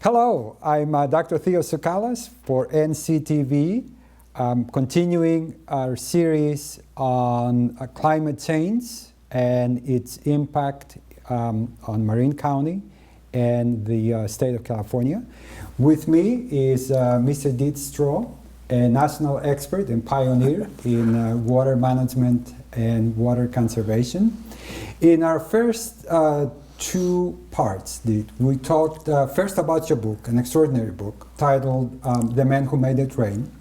Hello, I'm Dr. Theo Tsoukalas for NCTV, continuing our series on climate change and its impact on Marin County and the state of California. With me is Mr. Stroeh, a national expert and pioneer in water management and water conservation. In our first two parts, we talked first about your book, an extraordinary book titled The Man Who Made It Rain.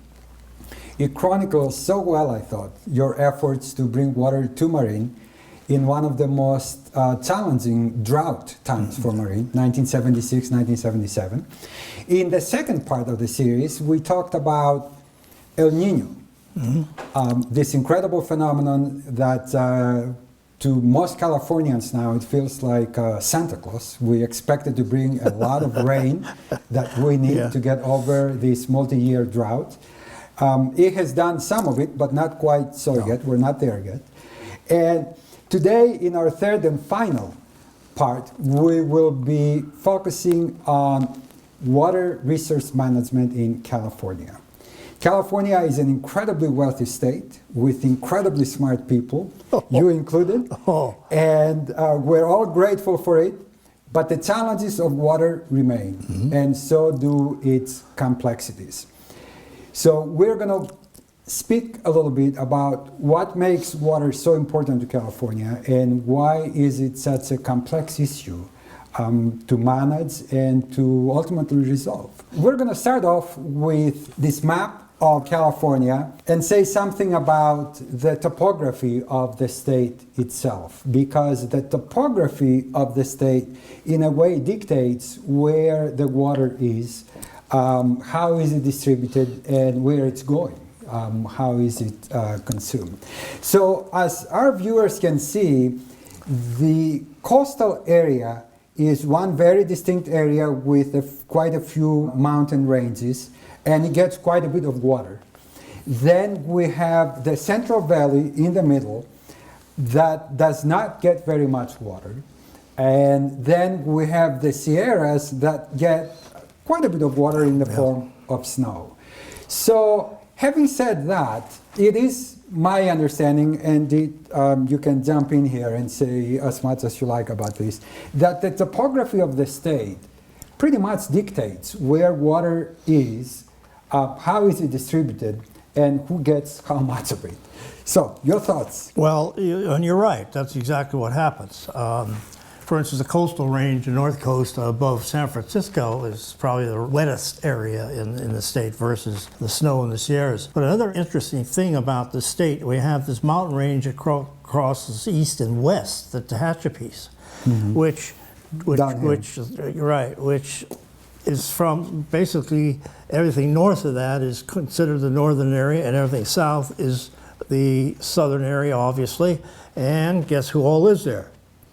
It chronicles so well, I thought, your efforts to bring water to Marin in one of the most challenging drought times for Marin, 1976, 1977. In the second part of the series, we talked about El Niño, this incredible phenomenon that to most Californians now, it feels like Santa Claus. We expected to bring a lot of rain that we need to get over this multi-year drought. It has done some of it, but not quite so yet. We're not there yet. And today, in our third and final part, we will be focusing on water resource management in California. California is an incredibly wealthy state with incredibly smart people, you included, and we're all grateful for it, but the challenges of water remain, and so do its complexities. So we're going to speak a little bit about what makes water so important to California and why is it such a complex issue to manage and to ultimately resolve. We're going to start off with this map of California and say something about the topography of the state itself, because the topography of the state in a way dictates where the water is, how is it distributed, and where it's going, how is it consumed. So as our viewers can see, the coastal area is one very distinct area with quite a few mountain ranges, and it gets quite a bit of water. Then we have the Central Valley in the middle that does not get very much water. And then we have the Sierras that get quite a bit of water in the form of snow. So having said that, it is my understanding, and you can jump in here and say as much as you like about this, that the topography of the state pretty much dictates where water is, how is it distributed, and who gets how much of it. So, your thoughts? Well, and you're right. That's exactly what happens. For instance, the coastal range, the north coast above San Francisco is probably the wettest area in the state versus the snow in the Sierras. But another interesting thing about the state, we have this mountain range across the east and west, the Tehachapi's, which is from basically everything north of that is considered the northern area, and everything south is the southern area, obviously. And guess who all lives there?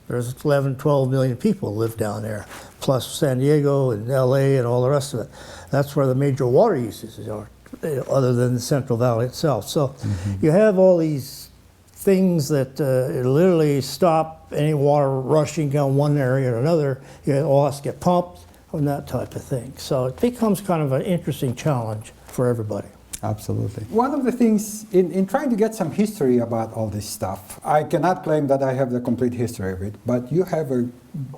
There's 11, 12 million people live down there, plus San Diego and LA and all the rest of it. That's where the major water uses are, other than the Central Valley itself. So you have all these things that literally stop any water rushing down one area or another. It all has to get pumped and that type of thing. So it becomes kind of an interesting challenge for everybody. Absolutely. One of the things, in trying to get some history about all this stuff, I cannot claim that I have the complete history of it, but you have a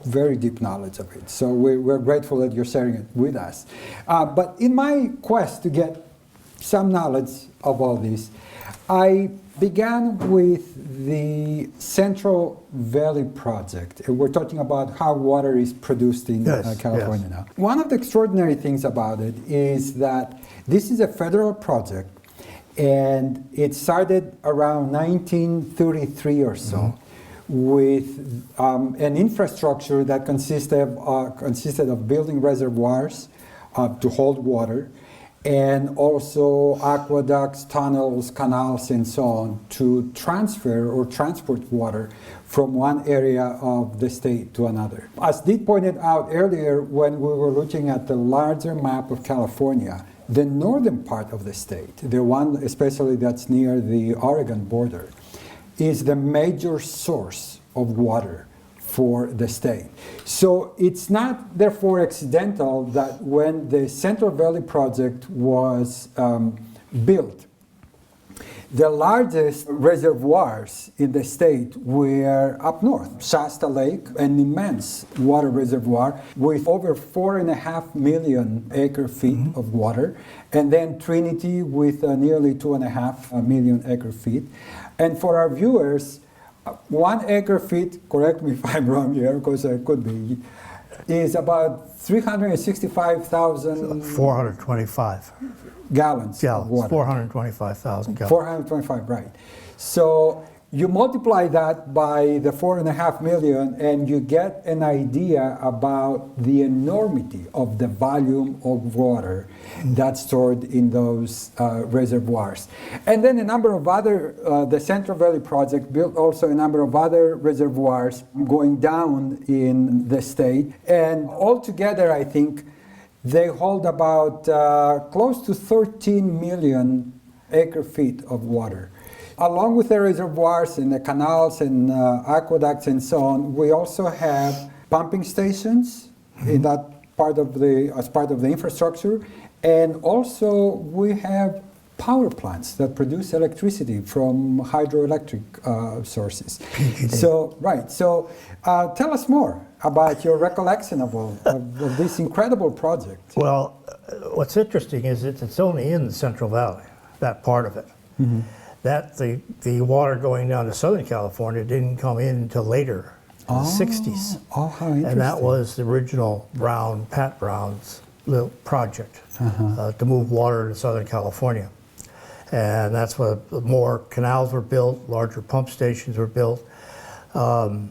very deep knowledge of it. So we're grateful that you're sharing it with us. But in my quest to get some knowledge of all this, I began with the Central Valley Project. We're talking about how water is produced in California now. One of the extraordinary things about it is that this is a federal project, and it started around 1933 or so with an infrastructure that consisted of building reservoirs to hold water, and also aqueducts, tunnels, canals, and so on to transfer or transport water from one area of the state to another. As Dee pointed out earlier, when we were looking at the larger map of California, the northern part of the state, the one especially that's near the Oregon border, is the major source of water for the state. So it's not therefore accidental that when the Central Valley Project was built, the largest reservoirs in the state were up north. Shasta Lake, an immense water reservoir with over 4.5 million acre feet of water, and then Trinity with nearly 2.5 million acre feet. And for our viewers, 1 acre feet, correct me if I'm wrong here, because I could be, is about 365,000 425 gallons of water. 425,000 gallons. 425, right. So you multiply that by the 4.5 million and you get an idea about the enormity of the volume of water that's stored in those reservoirs. And then a number of other, the Central Valley Project built also a number of other reservoirs going down in the state. And altogether, I think, they hold about close to 13 million acre feet of water. Along with the reservoirs and the canals and aqueducts and so on, we also have pumping stations in that part of as part of the infrastructure, and also we have power plants that produce electricity from hydroelectric sources. So, right. So, tell us more about your recollection of this incredible project. Well, what's interesting is it's only in the Central Valley, that part of it. That the water going down to Southern California didn't come in until later, in the 60s. Oh, how interesting. And that was the original Pat Brown's little project to move water to Southern California. And that's what more canals were built, larger pump stations were built. And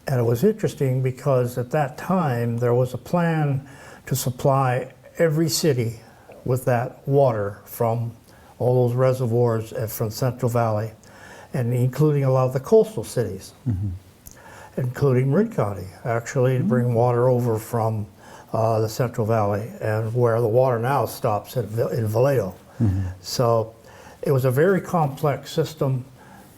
it was interesting because at that time there was a plan to supply every city with that water from all those reservoirs from Central Valley, and including a lot of the coastal cities, including Marin County, actually, to bring water over from the Central Valley, and where the water now stops in Vallejo. So it was a very complex system,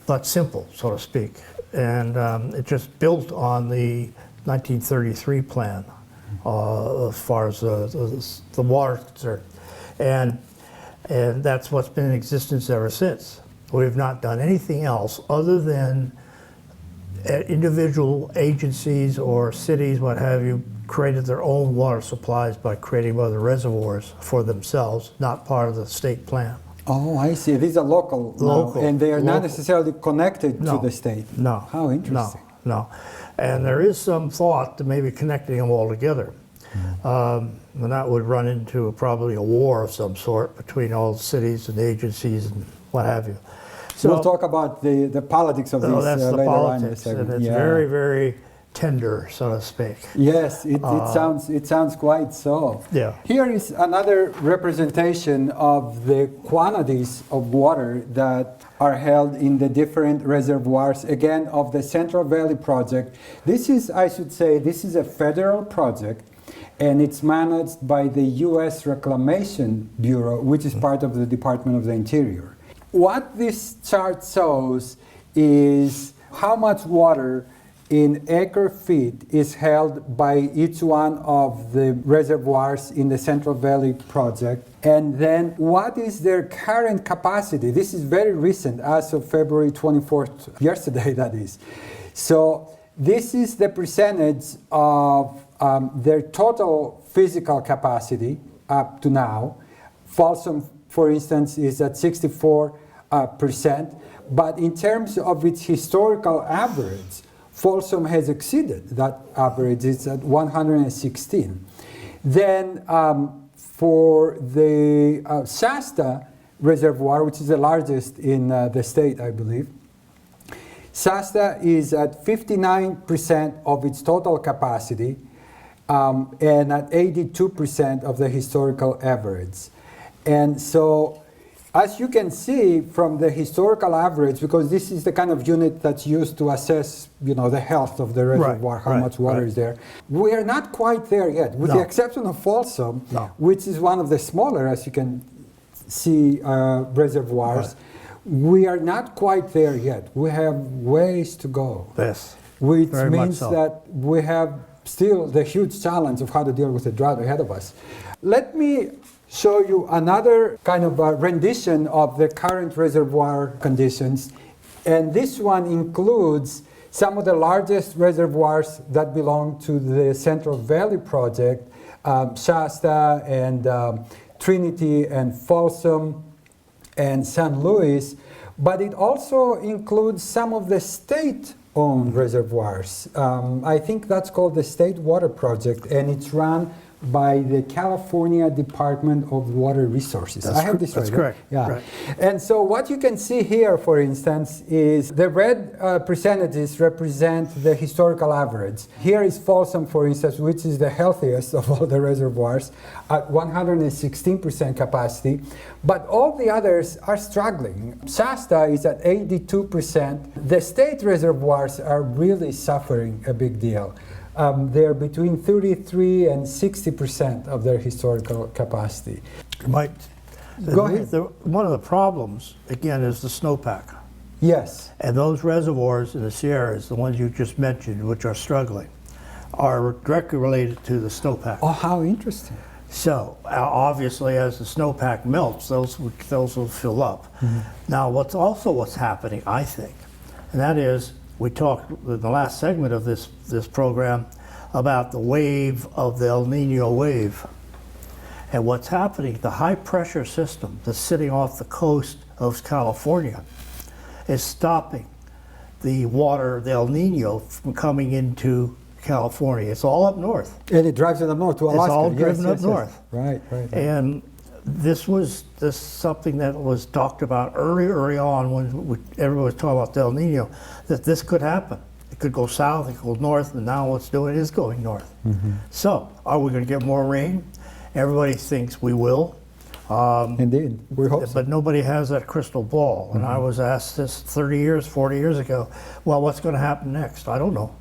but simple, so to speak. And it just built on the 1933 plan as far as the water is concerned. And that's what's been in existence ever since. We've not done anything else other than individual agencies or cities, what have you, created their own water supplies by creating other reservoirs for themselves, not part of the state plan. Oh, I see. These are local, and they are not necessarily connected to the state. No. How interesting. No. And there is some thought to maybe connecting them all together. And that would run into probably a war of some sort between all the cities and agencies and what have you. So we'll talk about the politics of these that's the later politics, on. and it's very, very tender, so to speak. Yes, it sounds quite so. Yeah. Here is another representation of the quantities of water that are held in the different reservoirs, again, of the Central Valley Project. This is, I should say, this is a federal project, and it's managed by the U.S. Reclamation Bureau, which is part of the Department of the Interior. What this chart shows is how much water in acre feet is held by each one of the reservoirs in the Central Valley Project, and then what is their current capacity. This is very recent, as of February 24th, yesterday that is. So this is the percentage of their total physical capacity up to now. Folsom, for instance, is at 64%, but in terms of its historical average, Folsom has exceeded that average. It's at 116. Then for the Shasta Reservoir, which is the largest in the state, I believe, Shasta is at 59% of its total capacity and at 82% of the historical average. And so, as you can see from the historical average, because this is the kind of unit that's used to assess, the health of the reservoir, how much water is there, we are not quite there yet, with the exception of Folsom, which is one of the smaller, as you can see, reservoirs. We are not quite there yet. We have ways to go. Yes. which Very much means so. that we have still the huge challenge of how to deal with the drought ahead of us. Let me show you another kind of a rendition of the current reservoir conditions. And this one includes some of the largest reservoirs that belong to the Central Valley Project, Shasta and Trinity and Folsom and San Luis, but it also includes some of the state-owned reservoirs. I think that's called the State Water Project, and it's run by the California Department of Water Resources. That's I have this that's right. correct. Yeah. Right. And so what you can see here, for instance, is the red percentages represent the historical average. Here is Folsom, for instance, which is the healthiest of all the reservoirs at 116% capacity, but all the others are struggling. Shasta is at 82%. The state reservoirs are really suffering a big deal. They're between 33 and 60% of their historical capacity. Mike, Go ahead. One of the problems, again, is the snowpack. Yes. And those reservoirs in the Sierras, the ones you just mentioned, which are struggling, are directly related to the snowpack. Oh, how interesting. So, obviously, as the snowpack melts, those will fill up. Mm-hmm. Now, what's happening, I think, and that is, we talked in the last segment of this program about the wave of the El Nino wave. And what's happening, the high pressure system that's sitting off the coast of California is stopping the water, the El Nino, from coming into California. It's all up north. And it drives it up north to Alaska. It's all Yes, driven yes, up yes. north. Right. And this something that was talked about early on when everyone was talking about the El Nino, that this could happen. It could go south, it could go north, and now what's doing is going north. Mm-hmm. So, are we going to get more rain? Everybody thinks we will. Indeed, we hope so. But nobody has that crystal ball. And I was asked this 30 years, 40 years ago, well, what's going to happen next? I don't know.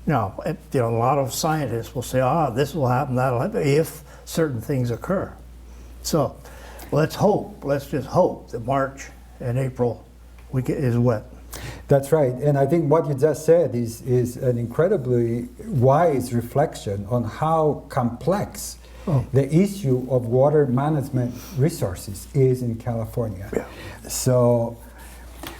Now, a lot of scientists will say, this will happen, that'll happen, if certain things occur. So let's just hope that March and April is wet. That's right. And I think what you just said is an incredibly wise reflection on how complex the issue of water management resources is in California. Yeah. So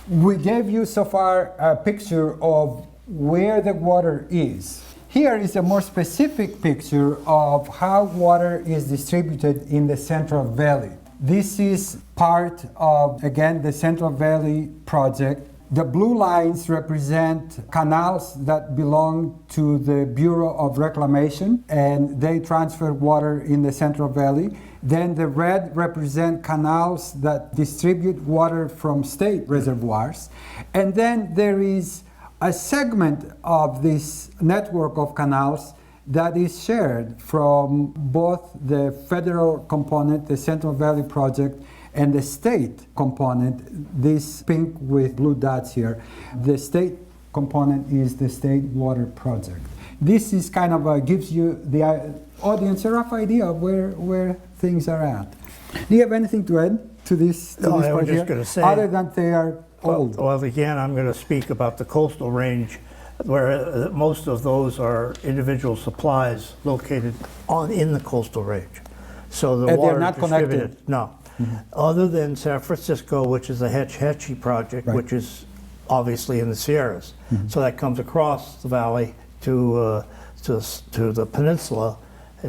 we gave you so far a picture of where the water is. Here is a more specific picture of how water is distributed in the Central Valley. This is part of, again, the Central Valley Project. The blue lines represent canals that belong to the Bureau of Reclamation, and they transfer water in the Central Valley. Then the red represent canals that distribute water from state reservoirs. And then there is a segment of this network of canals that is shared from both the federal component, the Central Valley Project, and the state component, this pink with blue dots here. The state component is the State Water Project. This is kind of gives you the audience a rough idea of where things are at. Do you have anything to add to this? No, this I was part just here? going to say, other than they are old. Well, again, I'm going to speak about the coastal range, where most of those are individual supplies located in the coastal range. So the And water they're not is distributed. connected. No. Other than San Francisco, which is the Hetch Hetchy project, Right. which is obviously in the Sierras. So that comes across the valley to the peninsula,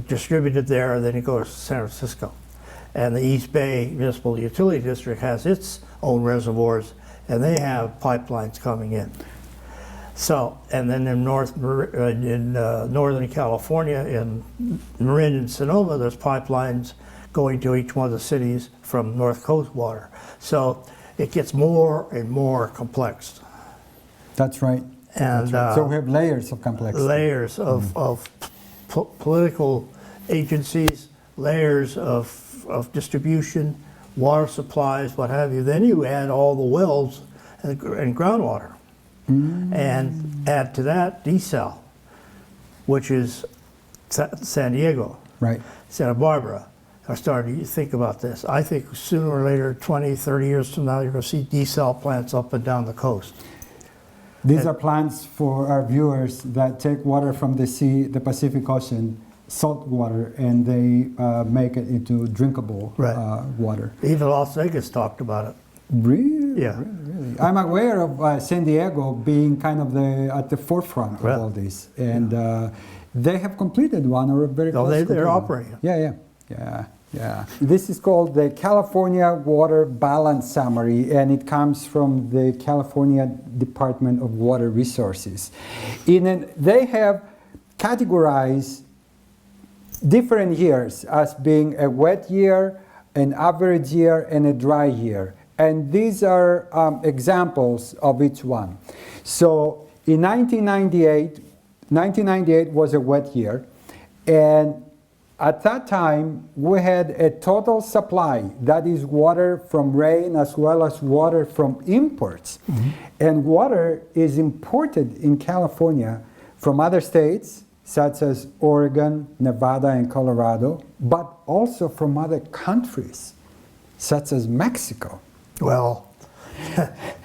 distributed there, and then it goes to San Francisco. And the East Bay Municipal Utility District has its own reservoirs, and they have pipelines coming in. So, and then in Northern California, in Marin and Sonoma, there's pipelines going to each one of the cities from North Coast water. So it gets more and more complex. That's right. And So we have layers of complexity. layers of political agencies, layers of distribution, water supplies, what have you. Then you add all the wells and groundwater. And add to that desal, which is San Diego, Right. Santa Barbara, are starting to think about this. I think sooner or later, 20, 30 years from now, you're going to see desal plants up and down the coast. These are plants for our viewers that take water from the sea, the Pacific Ocean, salt water, and they make it into drinkable water. Even Las Vegas talked about it. Really? Yeah. Really. I'm aware of San Diego being kind of at the forefront of all this. And they have completed one or very close to they're operating. Yeah. This is called the California Water Balance Summary, and it comes from the California Department of Water Resources. They have categorized different years as being a wet year, an average year, and a dry year. And these are examples of each one. So in 1998 was a wet year, and at that time we had a total supply, that is water from rain as well as water from imports. And water is imported in California from other states such as Oregon, Nevada, and Colorado, but also from other countries such as Mexico. Well,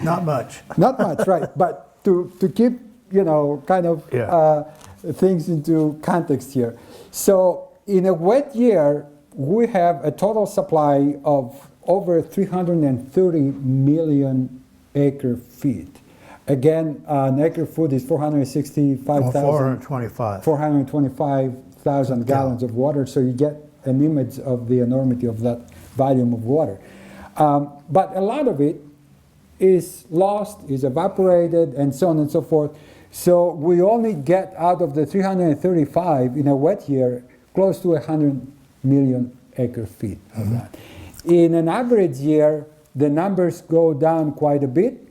not much. Not much, right. But to keep, things into context here. So in a wet year, we have a total supply of over 330 million acre feet. Again, an acre foot is 425,000 gallons of water, so you get an image of the enormity of that volume of water. But a lot of it is lost, is evaporated, and so on and so forth. So we only get out of the 335 in a wet year close to 100 million acre feet of that. In an average year, the numbers go down quite a bit,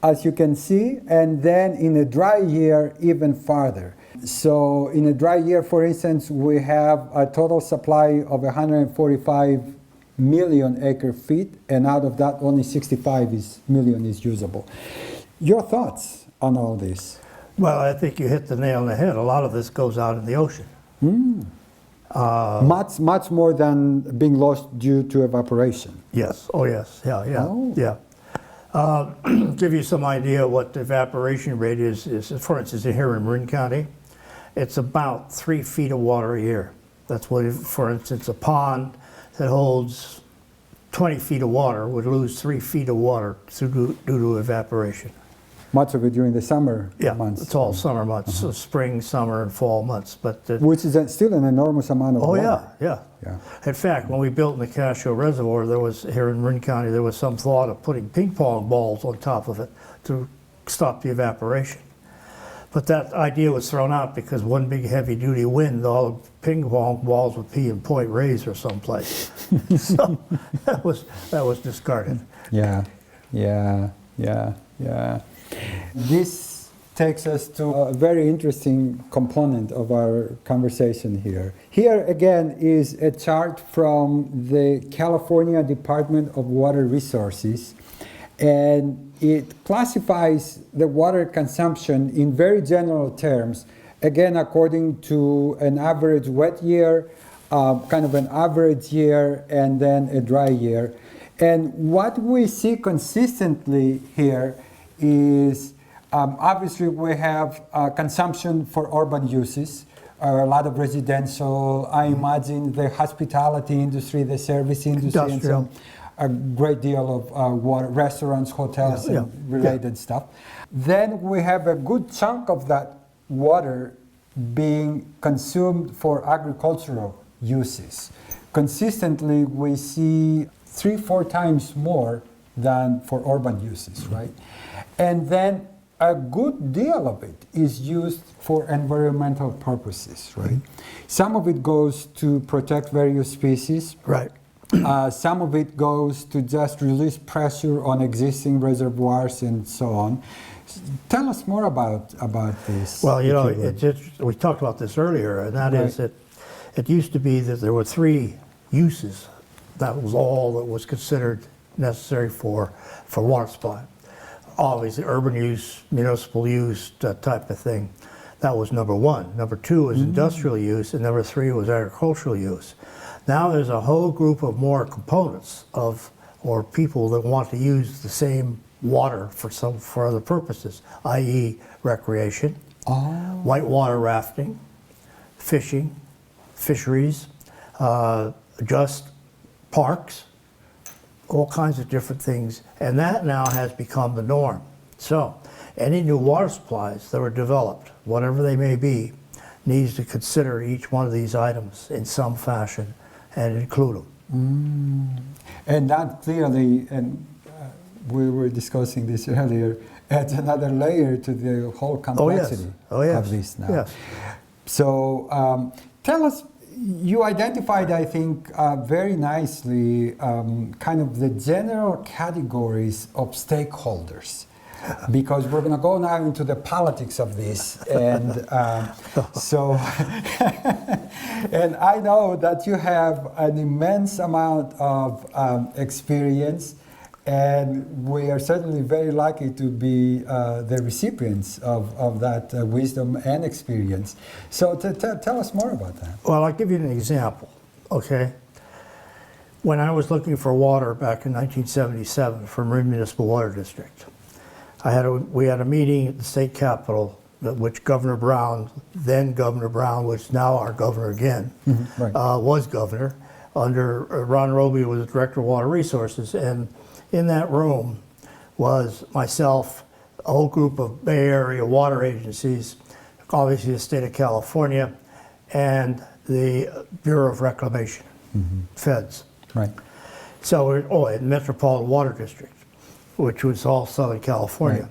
as you can see, and then in a dry year, even farther. So in a dry year, for instance, we have a total supply of 145 million acre feet, and out of that, only 65 million is usable. Your thoughts on all this? Well, I think you hit the nail on the head. A lot of this goes out in the ocean. Much more than being lost due to evaporation. Yes. Oh, yes. Yeah. Give you some idea what the evaporation rate is. For instance, here in Marin County, it's about 3 feet of water a year. That's what, for instance, a pond that holds 20 feet of water would lose 3 feet of water due to evaporation. Much of it during the summer months. It's all summer months, so spring, summer, and fall months. But which is still an enormous amount of water. Oh yeah. In fact, when we built in the Cascio Reservoir, here in Marin County, there was some thought of putting ping pong balls on top of it to stop the evaporation. But that idea was thrown out because one big heavy-duty wind, all the ping pong balls would be in Point Reyes or someplace. So that was discarded. Yeah. This takes us to a very interesting component of our conversation here. Here again is a chart from the California Department of Water Resources, and it classifies the water consumption in very general terms, again according to an average wet year, kind of an average year, and then a dry year. And what we see consistently here is obviously we have consumption for urban uses, a lot of residential, I imagine the hospitality industry, the service industry, and so a great deal of water, restaurants, hotels, and related stuff. Then we have a good chunk of that water being consumed for agricultural uses. Consistently, we see 3-4 times more than for urban uses, right? And then a good deal of it is used for environmental purposes, right? Some of it goes to protect various species. Right. Some of it goes to just release pressure on existing reservoirs and so on. Tell us more about this. Well, we talked about this earlier, and that is that it used to be that there were 3 uses. That was all that was considered necessary for water supply. Obviously, urban use, municipal use, that type of thing. That was number 1. Number 2 was industrial use, and number 3 was agricultural use. Now there's a whole group of more components or people that want to use the same water for other purposes, i.e. recreation, Oh. whitewater rafting, fishing, fisheries, just parks, all kinds of different things. And that now has become the norm. So any new water supplies that were developed, whatever they may be, needs to consider each one of these items in some fashion and include them. And that clearly, and we were discussing this earlier, adds another layer to the whole complexity of this now. Yes. So tell us, you identified, I think, very nicely kind of the general categories of stakeholders. Because we're going to go now into the politics of this, and so, and I know that you have an immense amount of experience, and we are certainly very lucky to be the recipients of that wisdom and experience. So tell us more about that. Well, I'll give you an example, okay? When I was looking for water back in 1977 for Marin Municipal Water District, we had a meeting at the state capitol, which Governor Brown, then Governor Brown, which now our governor again, was governor, under Ron Roby was Director of Water Resources. And in that room was myself, a whole group of Bay Area water agencies, obviously the state of California, and the Bureau of Reclamation, feds. Right. So, and Metropolitan Water District, which was all Southern California.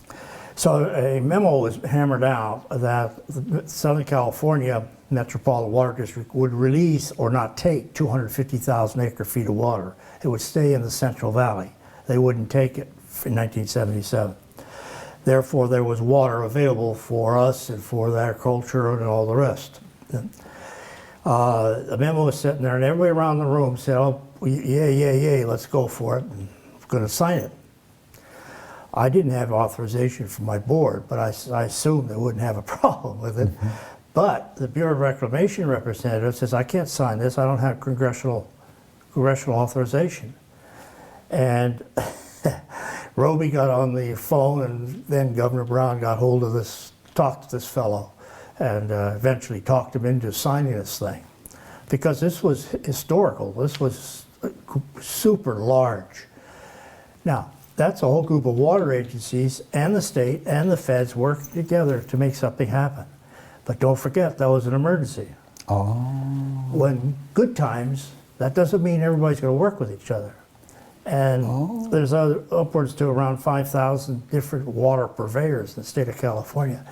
Right. So a memo was hammered out that the Southern California Metropolitan Water District would release or not take 250,000 acre feet of water. It would stay in the Central Valley. They wouldn't take it in 1977. Therefore, there was water available for us and for the agriculture and all the rest. The memo was sitting there, and everybody around the room said, "Oh, yay, let's go for it." And going to sign it. I didn't have authorization from my board, but I assumed they wouldn't have a problem with it. But the Bureau of Reclamation representative says, "I can't sign this. I don't have congressional authorization." And Roby got on the phone, and then Governor Brown got hold of this, talked to this fellow, and eventually talked him into signing this thing. Because this was historical. This was super large. Now, that's a whole group of water agencies and the state and the feds working together to make something happen. But don't forget, that was an emergency. Oh. When good times, that doesn't mean everybody's going to work with each other. And there's upwards to around 5,000 different water purveyors in the state of California.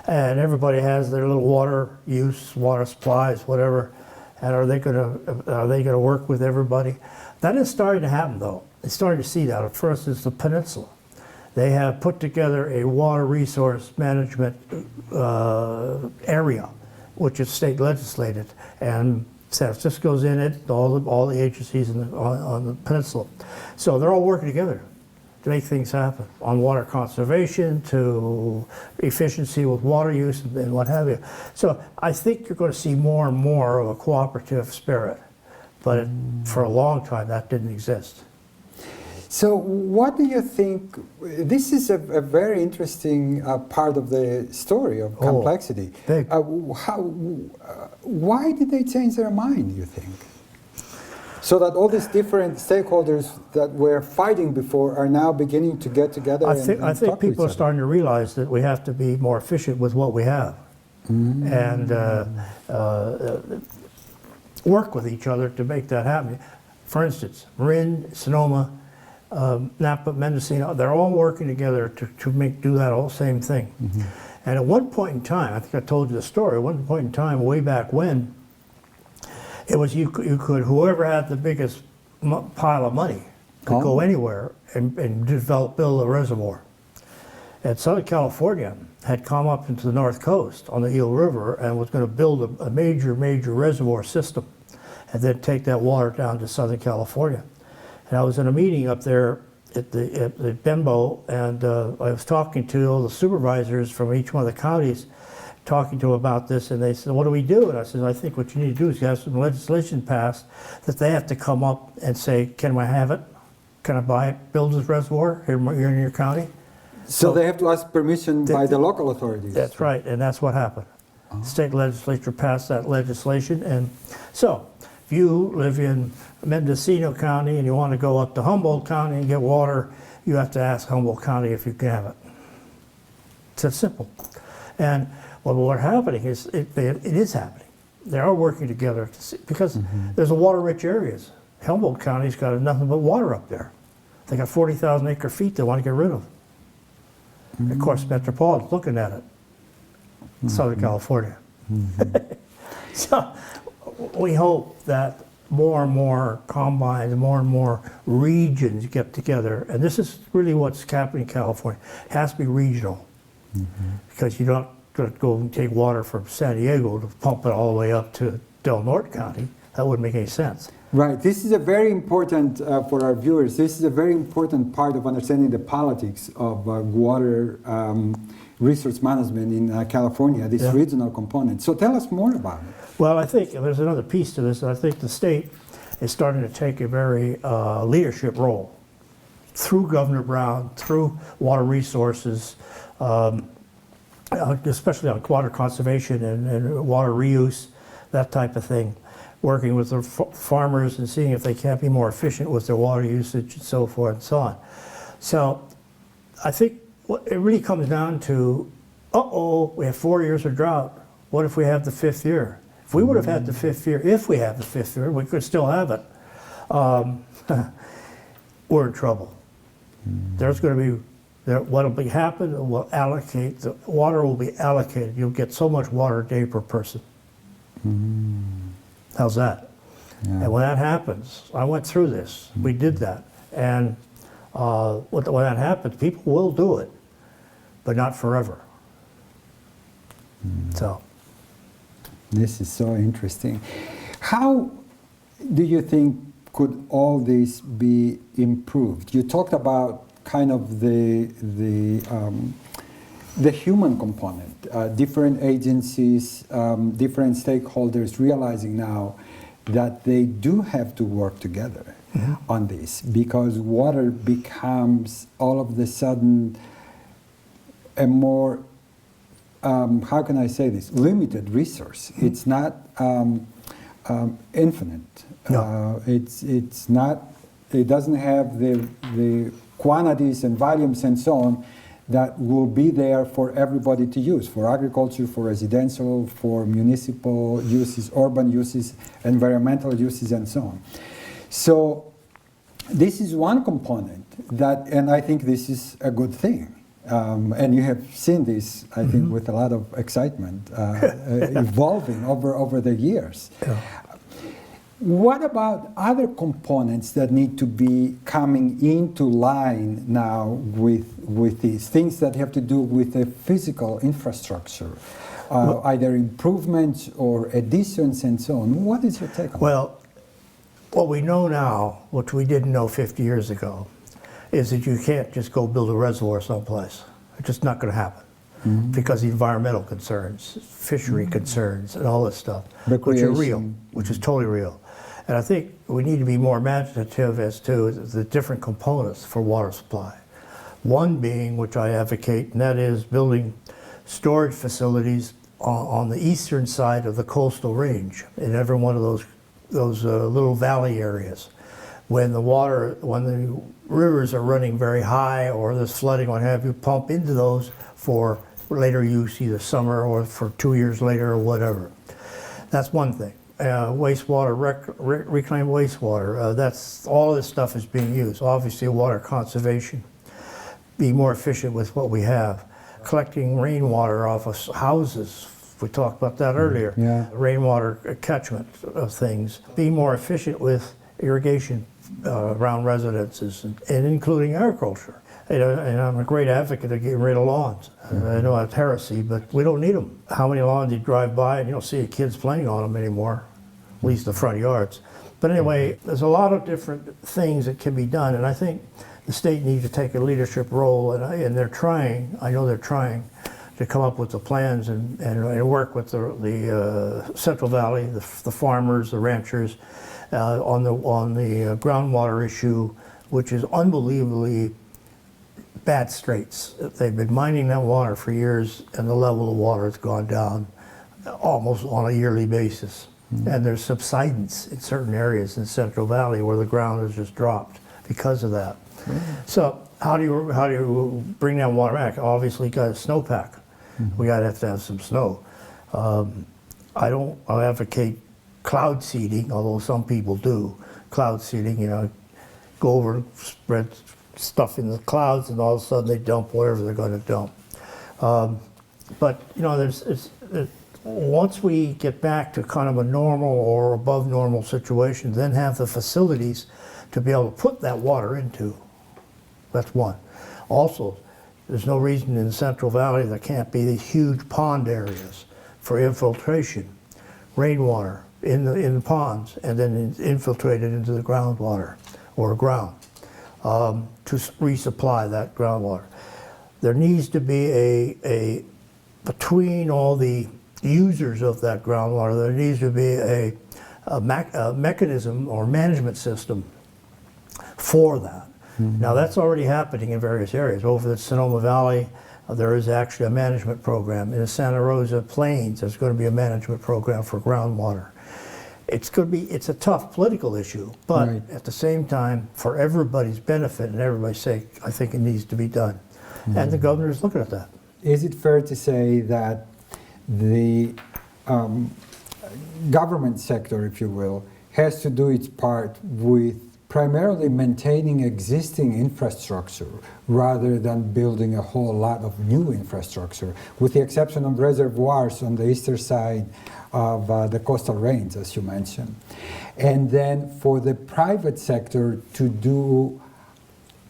And everybody has their little water use, water supplies, whatever. And are they going to work with everybody? That is starting to happen, though. It's starting to see that. At first, it's the peninsula. They have put together a water resource management area, which is state legislated, and San Francisco's in it. All the agencies on the peninsula, so they're all working together to make things happen on water conservation to efficiency with water use and what have you. So I think you're going to see more and more of a cooperative spirit, but for a long time that didn't exist. So what do you think, this is a very interesting part of the story of complexity. Big. Why did they change their mind, you think? So that all these different stakeholders that were fighting before are now beginning to get together I think people are starting to realize that we have to be more efficient with what we have. And work with each other to make that happen. For instance, Marin, Sonoma, Napa, Mendocino, they're all working together to do that whole same thing. And at one point in time, I think I told you the story, at one point in time, way back when, it was you could whoever had the biggest pile of money could go anywhere and build a reservoir. And Southern California had come up into the north coast on the Eel River and was going to build a major reservoir system and then take that water down to Southern California. And I was in a meeting up there at the Bembo, and I was talking to all the supervisors from each one of the counties, talking to them about this, and they said, "What do we do?" And I said, "I think what you need to do is have some legislation passed that they have to come up and say, can we have it? can I build this reservoir here in your county? So they have to ask permission by the local authorities. That's right, and that's what happened. State legislature passed that legislation, and so if you live in Mendocino County and you want to go up to Humboldt County and get water, you have to ask Humboldt County if you can have it. It's that simple. And well, what's happening is, it is happening. They are working together because there's a water-rich areas. Humboldt County's got nothing but water up there. They got 40,000 acre feet they want to get rid of. Of course, Metropolitan's looking at it. Southern California. So we hope that more and more combines, more and more regions get together. And this is really what's happening in California. It has to be regional. Because you don't go and take water from San Diego to pump it all the way up to Del Norte County. That wouldn't make any sense. Right. This is a very important, for our viewers, this is a very important part of understanding the politics of water resource management in California, this regional component. So tell us more about it. Well, I think there's another piece to this. I think the state is starting to take a very leadership role through Governor Brown, through water resources, especially on water conservation and water reuse, that type of thing. Working with the farmers and seeing if they can't be more efficient with their water usage and so forth and so on. So I think it really comes down to, we have 4 years of drought. What if we have the 5th year? If we would have had the 5th year, we could still have it. We're in trouble. There's going to be, what will happen, we'll allocate, the water will be allocated. You'll get so much water a day per person. How's that? Yeah. And when that happens, I went through this. We did that. And when that happens, people will do it, but not forever. So. This is so interesting. How do you think could all this be improved? You talked about kind of the human component, different agencies, different stakeholders realizing now that they do have to work together on this, because water becomes all of a sudden a more, how can I say this, limited resource. It's not infinite. No. It's not, it doesn't have the quantities and volumes and so on that will be there for everybody to use, for agriculture, for residential, for municipal uses, urban uses, environmental uses, and so on. So this is one component that, and I think this is a good thing. And you have seen this, I think, with a lot of excitement, evolving over the years. Yeah. What about other components that need to be coming into line now with these things that have to do with the physical infrastructure, either improvements or additions and so on? What is your take on that? Well, what we know now, which we didn't know 50 years ago, is that you can't just go build a reservoir someplace. It's just not going to happen. Because of the environmental concerns, fishery concerns, and all this stuff, which are real, which is totally real. And I think we need to be more imaginative as to the different components for water supply. One being, which I advocate, and that is building storage facilities on the eastern side of the coastal range, in every one of those little valley areas. When the rivers are running very high or there's flooding, what have you, pump into those for later use, either summer or for 2 years later or whatever. That's one thing. Wastewater, reclaimed wastewater, that's all this stuff is being used. Obviously water conservation, be more efficient with what we have. Collecting rainwater off of houses, we talked about that earlier. Yeah. Rainwater catchment of things. Be more efficient with irrigation around residences and including agriculture. And I'm a great advocate of getting rid of lawns. I know it's heresy, but we don't need them. How many lawns you drive by and you don't see kids playing on them anymore, at least the front yards. But anyway, there's a lot of different things that can be done, and I think the state needs to take a leadership role, and they're trying, I know they're trying, to come up with the plans and work with the Central Valley, the farmers, the ranchers, on the groundwater issue, which is unbelievably bad straits. They've been mining that water for years, and the level of water has gone down almost on a yearly basis. And there's subsidence in certain areas in Central Valley where the ground has just dropped because of that. So how do you bring that water back? Obviously, you got a snowpack. We got to have some snow. I don't advocate cloud seeding, although some people do. Cloud seeding, you know, go over and spread stuff in the clouds, and all of a sudden they dump whatever they're going to dump. But you know, once we get back to kind of a normal or above normal situation, then have the facilities to be able to put that water into. That's one. Also, there's no reason in the Central Valley there can't be these huge pond areas for infiltration, rainwater in the ponds, and then infiltrated into the groundwater or ground to resupply that groundwater. There needs to be a between all the users of that groundwater, there needs to be a mechanism or management system for that. Now that's already happening in various areas. Over the Sonoma Valley, there is actually a management program. In the Santa Rosa Plains, there's going to be a management program for groundwater. It's a tough political issue, but at the same time, for everybody's benefit and everybody's sake, I think it needs to be done. And the governor is looking at that. Is it fair to say that the government sector, if you will, has to do its part with primarily maintaining existing infrastructure rather than building a whole lot of new infrastructure, with the exception of reservoirs on the eastern side of the coastal range, as you mentioned? And then for the private sector to do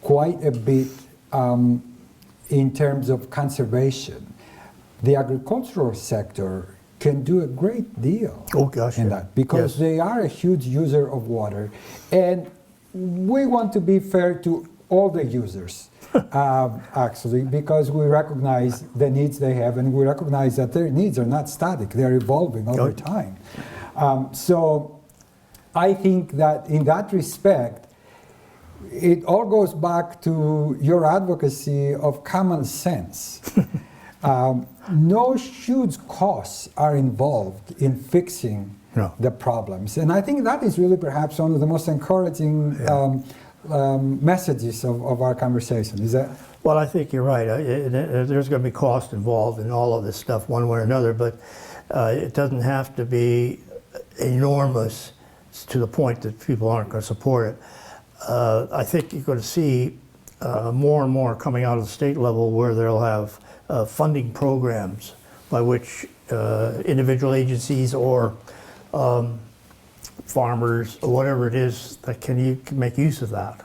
quite a bit in terms of conservation. The agricultural sector can do a great deal in that, because they are a huge user of water, and we want to be fair to all the users, actually, because we recognize the needs they have, and we recognize that their needs are not static, they're evolving over time. So I think that in that respect, it all goes back to your advocacy of common sense. No huge costs are involved in fixing the problems. And I think that is really perhaps one of the most encouraging messages of our conversation. Is that? Well, I think you're right. There's going to be cost involved in all of this stuff one way or another, but it doesn't have to be enormous to the point that people aren't going to support it. I think you're going to see more and more coming out of the state level where they'll have funding programs by which individual agencies or farmers or whatever it is that can make use of that.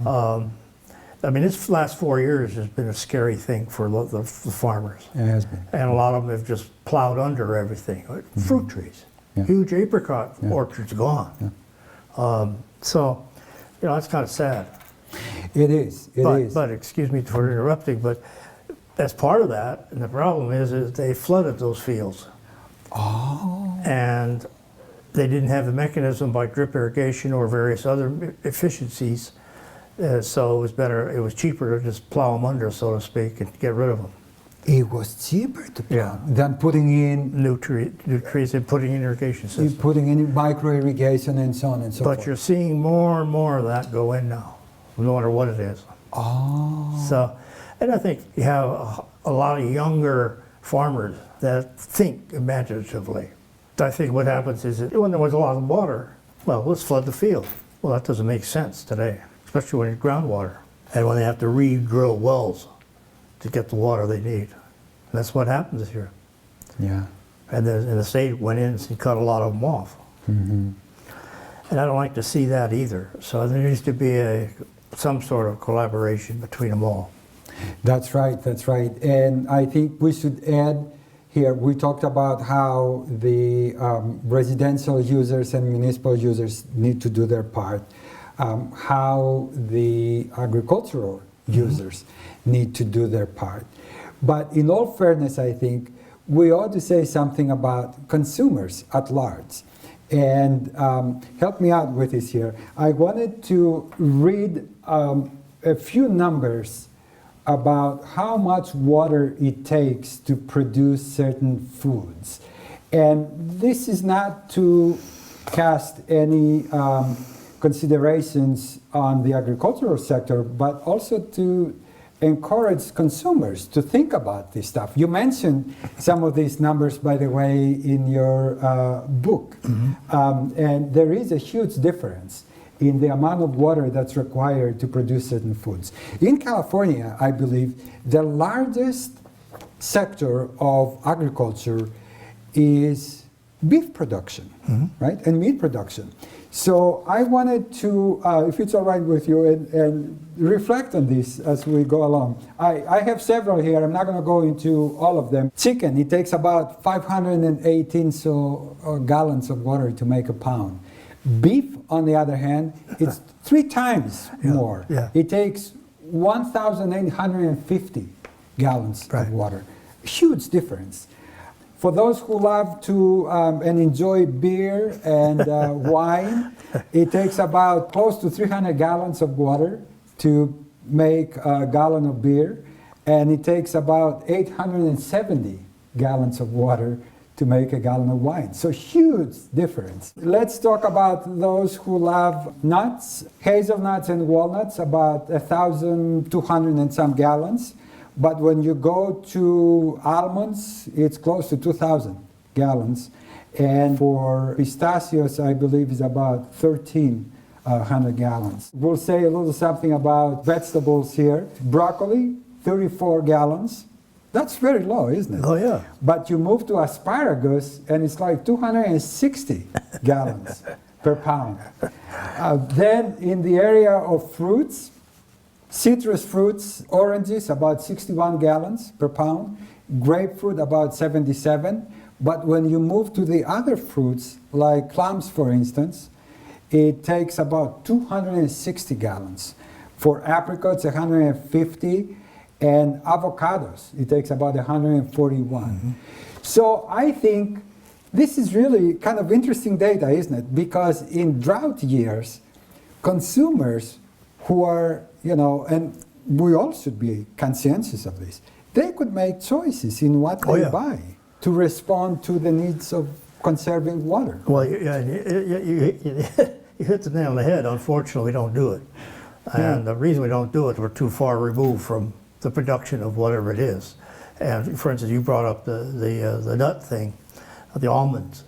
I mean, this last 4 years has been a scary thing for the farmers. It has been. And a lot of them have just plowed under everything. Fruit trees, huge apricot orchards gone. So, you know, that's kind of sad. It is. It is. But excuse me for interrupting, but as part of that, and the problem is they flooded those fields. And they didn't have the mechanism by drip irrigation or various other efficiencies, so it was cheaper to just plow them under, so to speak, and get rid of them. It was cheaper to plow than putting in new trees and putting in irrigation systems. Putting in micro irrigation and so on and so forth. But you're seeing more and more of that go in now, no matter what it is. So, and I think you have a lot of younger farmers that think imaginatively. I think what happens is that when there was a lot of water, well, let's flood the field. Well, that doesn't make sense today, especially when it's groundwater. And when they have to re-drill wells to get the water they need. And that's what happens here. Yeah. And the state went in and cut a lot of them off. And I don't like to see that either. So there needs to be some sort of collaboration between them all. That's right, that's right. And I think we should add here, we talked about how the residential users and municipal users need to do their part, how the agricultural users need to do their part. But in all fairness, I think we ought to say something about consumers at large. And help me out with this here. I wanted to read a few numbers about how much water it takes to produce certain foods. And this is not to cast any considerations on the agricultural sector, but also to encourage consumers to think about this stuff. You mentioned some of these numbers, by the way, in your book. And there is a huge difference in the amount of water that's required to produce certain foods. In California, I believe, the largest sector of agriculture is beef production, right? And meat production. So I wanted to, if it's all right with you, and reflect on this as we go along. I have several here. I'm not going to go into all of them. Chicken, it takes about 518 gallons of water to make a pound. Beef, on the other hand, it's 3 times more. It takes 1,850 gallons of water. Huge difference. For those who love to and enjoy beer and wine, it takes about close to 300 gallons of water to make a gallon of beer, and it takes about 870 gallons of water to make a gallon of wine. So huge difference. Let's talk about those who love nuts. Hazelnuts and walnuts, about 1,200 and some gallons. But when you go to almonds, it's close to 2,000 gallons. And for pistachios, I believe, is about 1,300 gallons. We'll say a little something about vegetables here. Broccoli, 34 gallons. That's very low, isn't it? Oh, yeah. But you move to asparagus, and it's like 260 gallons per pound. Then in the area of fruits, citrus fruits, oranges, about 61 gallons per pound. Grapefruit, about 77. But when you move to the other fruits, like plums, for instance, it takes about 260 gallons. For apricots, 150. And avocados, it takes about 141. So I think this is really kind of interesting data, isn't it? Because in drought years, consumers who are, and we all should be conscientious of this, they could make choices in what they buy to respond to the needs of conserving water. Well, you hit the nail on the head. Unfortunately, we don't do it. And the reason we don't do it, we're too far removed from the production of whatever it is. And for instance, you brought up the nut thing, the almonds.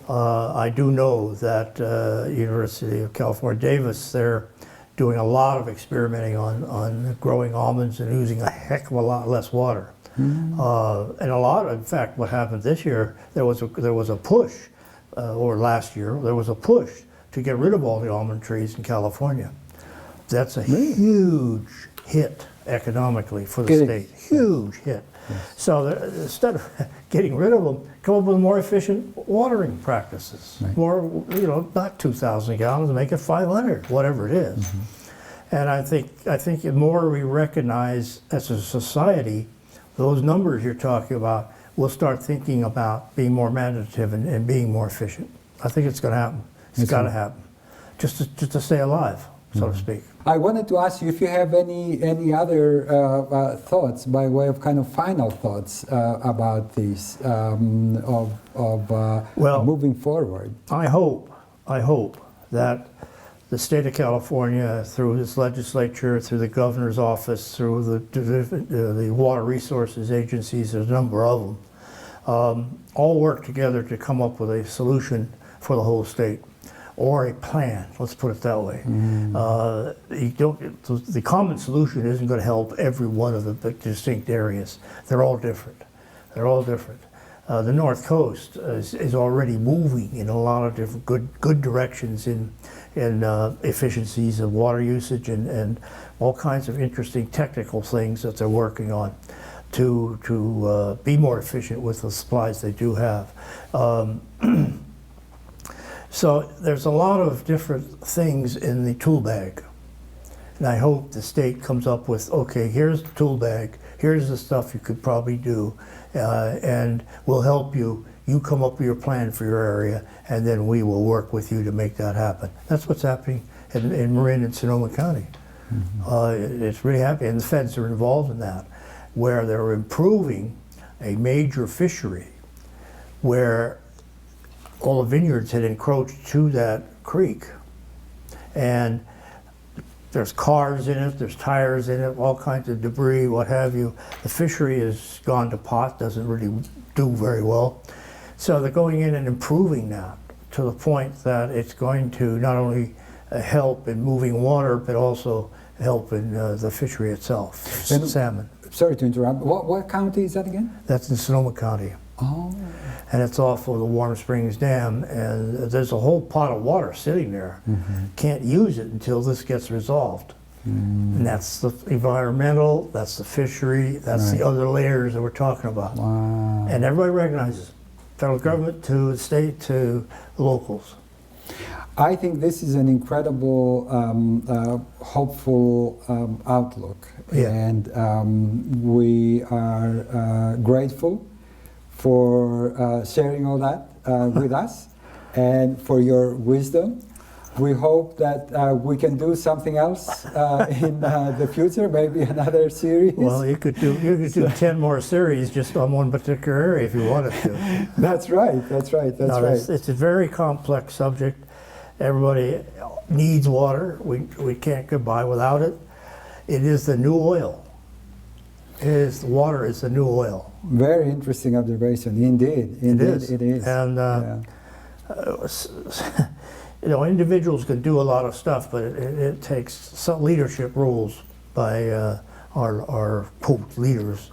I do know that University of California, Davis, they're doing a lot of experimenting on growing almonds and using a heck of a lot less water. And in fact, what happened this year, there was a push, or last year, there was a push to get rid of all the almond trees in California. That's a huge hit economically for the state. Huge hit. So instead of getting rid of them, come up with more efficient watering practices. More, not 2,000 gallons, make it 500, whatever it is. And I think the more we recognize as a society those numbers you're talking about, we'll start thinking about being more imaginative and being more efficient. I think it's going to happen. It's got to happen, just to stay alive, so to speak. I wanted to ask you if you have any other thoughts, by way of kind of final thoughts about this moving forward. I hope that the state of California, through its legislature, through the governor's office, through the water resources agencies, there's a number of them, all work together to come up with a solution for the whole state. Or a plan, let's put it that way. The common solution isn't going to help every one of the distinct areas. They're all different. The North Coast is already moving in a lot of different good directions in efficiencies of water usage and all kinds of interesting technical things that they're working on to be more efficient with the supplies they do have. So there's a lot of different things in the tool bag. And I hope the state comes up with, okay, here's the tool bag, here's the stuff you could probably do, and we'll help you You come up with your plan for your area, and then we will work with you to make that happen. That's what's happening in Marin and Sonoma County. It's really happening, and the feds are involved in that, where they're improving a major fishery where all the vineyards had encroached to that creek. And there's cars in it, there's tires in it, all kinds of debris, what have you. The fishery has gone to pot, doesn't really do very well. So they're going in and improving that to the point that it's going to not only help in moving water, but also help in the fishery itself, salmon. Sorry to interrupt. What county is that again? That's in Sonoma County. Oh. And it's off of the Warm Springs Dam, and there's a whole pot of water sitting there. Can't use it until this gets resolved. And that's the environmental, that's the fishery, that's the other layers that we're talking about. Wow. And everybody recognizes it. Federal government to the state to the locals. I think this is an incredible, hopeful outlook. Yeah. And we are grateful for sharing all that with us and for your wisdom. We hope that we can do something else in the future, maybe another series. Well, you could do 10 more series just on one particular area if you wanted to. That's right, that's right, that's right. It's a very complex subject. Everybody needs water. We can't get by without it. It is the new oil. Water is the new oil. Very interesting observation, indeed. Indeed, it is. And you know, individuals can do a lot of stuff, but it takes some leadership roles by our quote leaders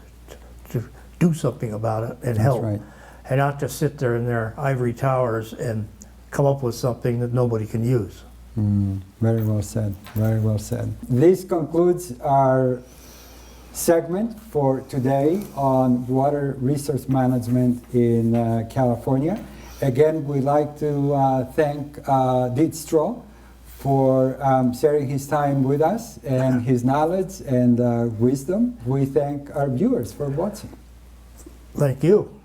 to do something about it and help, right. And not just sit there in their ivory towers and come up with something that nobody can use. Very well said, very well said. This concludes our segment for today on water resource management in California. Again, we'd like to thank Dietz Stroeh for sharing his time with us and his knowledge and wisdom. We thank our viewers for watching. Thank you.